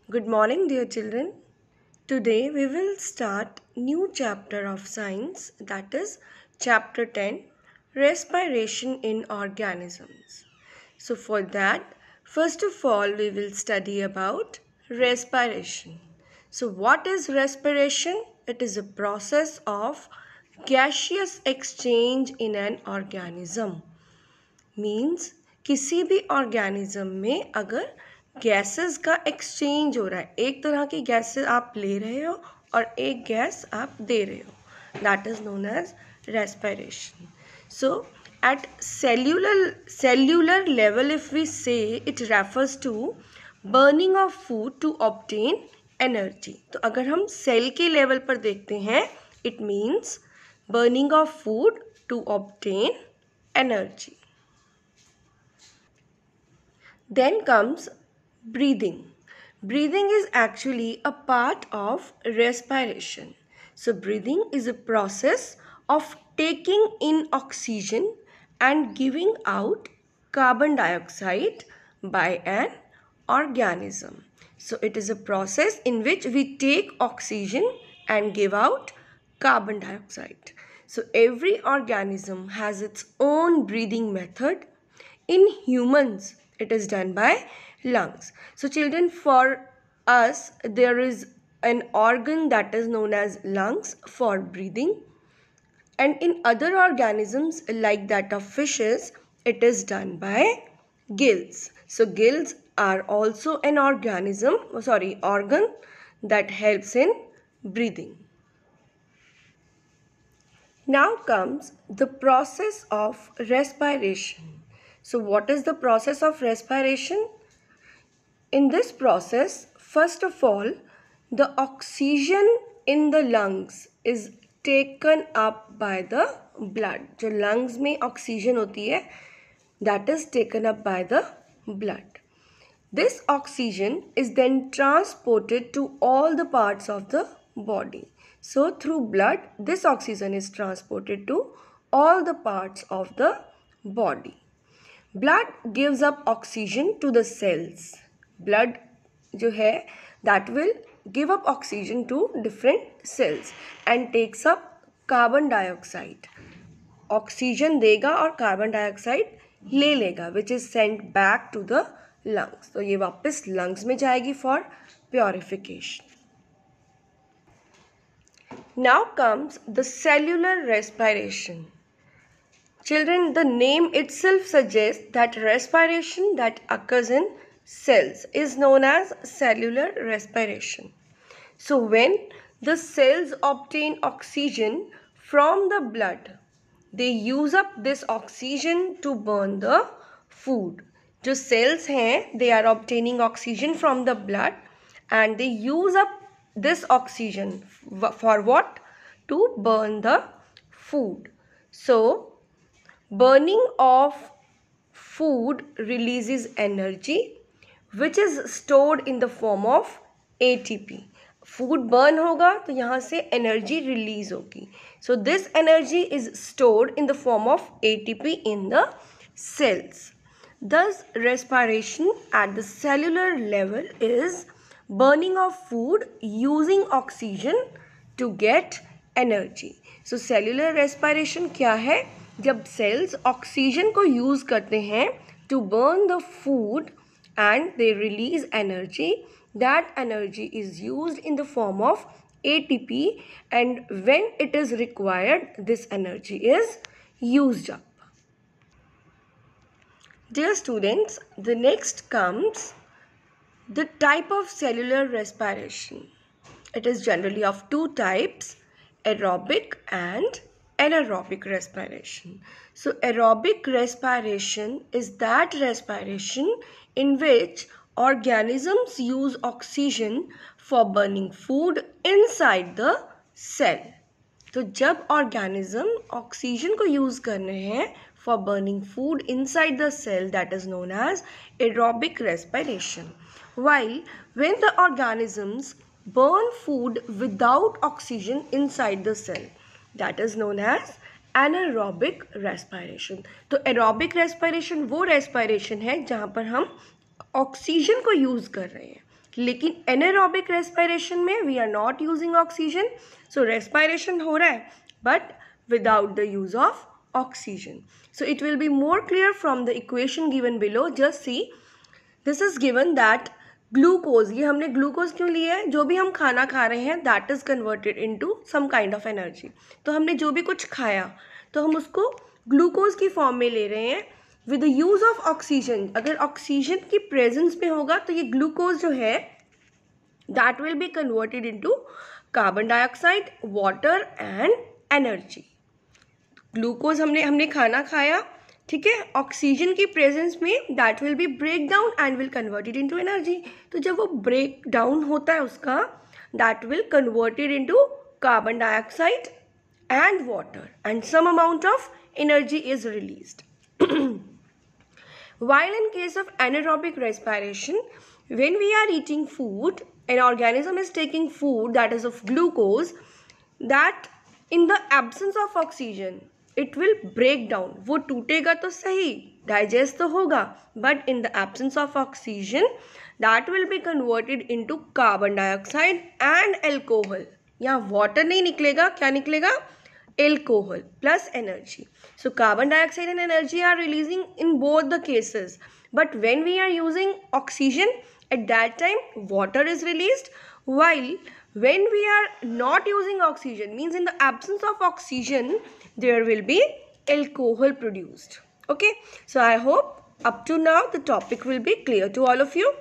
Good morning, dear children. Today we will start new chapter of science, that is chapter 10, Respiration in Organisms. So for that, first of all we will study about respiration. So what is respiration? It is a process of gaseous exchange in an organism. Means किसी भी organism में अगर gases का exchange हो रहा है, एक तरह की गैसेस आप ले रहे हो और एक गैस आप दे रहे हो, that is known as respiration. So at cellular level, if we say, it refers to burning of food to obtain energy. तो अगर हम सेल के लेवल पर देखते हैं, it means burning of food to obtain energy. Then comes breathing. Breathing is actually a part of respiration. So breathing is a process of taking in oxygen and giving out carbon dioxide by an organism. So it is a process in which we take oxygen and give out carbon dioxide. So every organism has its own breathing method. In humans, it is done by lungs. So children, for us, there is an organ that is known as lungs for breathing. And in other organisms like that of fishes, it is done by gills. So gills are also an organ that helps in breathing. Now comes the process of respiration. So what is the process of respiration? In this process, first of all, the oxygen in the lungs is taken up by the blood. जो lungs में oxygen होती है, that is taken up by the blood. This oxygen is then transported to all the parts of the body. So through blood, this oxygen is transported to all the parts of the body. Blood gives up oxygen to the cells. Blood जो है, that will give up oxygen to different cells and takes up carbon dioxide. Oxygen देगा और carbon dioxide ले लेगा, which is sent back to the lungs. तो ये वापस lungs में जाएगी for purification. Now comes the cellular respiration. Children, the name itself suggests that respiration that occurs in cells is known as cellular respiration. So when the cells obtain oxygen from the blood, they use up this oxygen to burn the food. जो cells हैं, they are obtaining oxygen from the blood and they use up this oxygen for what? To burn the food. So burning of food releases energy which is stored in the form of ATP. Food burn होगा तो यहाँ से energy release होगी. So this energy is stored in the form of ATP in the cells. Thus respiration at the cellular level is burning of food using oxygen to get energy. So cellular respiration क्या है? जब cells oxygen को use करते हैं to burn the food and they release energy, that energy is used in the form of ATP, and when it is required, this energy is used up. Dear students, the next comes the type of cellular respiration. It is generally of two types, aerobic and anaerobic respiration. So aerobic respiration is that respiration in which organisms use oxygen for burning food inside the cell. तो जब organism oxygen को use कर रहे हैं for burning food inside the cell, that is known as aerobic respiration. While when the organisms burn food without oxygen inside the cell, that is known as anaerobic respiration. तो aerobic respiration वो respiration है जहाँ पर हम oxygen को use कर रहे हैं, लेकिन एनारोबिक रेस्पिरेशन में we are not using oxygen, so respiration हो रहा है but without the use of oxygen. So it will be more clear from the equation given below. Just see, this is given that glucose, ये हमने glucose क्यों लिया है, जो भी हम खाना खा रहे हैं that is converted into some kind of energy. तो हमने जो भी कुछ खाया तो हम उसको ग्लूकोज की फॉर्म में ले रहे हैं with the use of oxygen. अगर ऑक्सीजन की प्रेजेंस में होगा तो ये ग्लूकोज जो है that will be converted into carbon dioxide, water and energy. Glucose हमने खाना खाया, ठीक है, ऑक्सीजन की प्रेजेंस में that will be break down and will converted into energy. तो जब वो ब्रेक डाउन होता है उसका that will converted into carbon dioxide and water and some amount of energy is released. While in case of anaerobic respiration, when we are eating food, an organism is taking food that is of glucose, that in the absence of oxygen it will break down. वो टूटेगा तो सही, digest तो होगा, but in the absence of oxygen that will be converted into carbon dioxide and alcohol. यहाँ water नहीं निकलेगा, क्या निकलेगा, alcohol plus energy. So carbon dioxide and energy are releasing in both the cases, but when we are using oxygen at that time water is released, while when we are not using oxygen means in the absence of oxygen there will be alcohol produced. Okay, so I hope up to now the topic will be clear to all of you.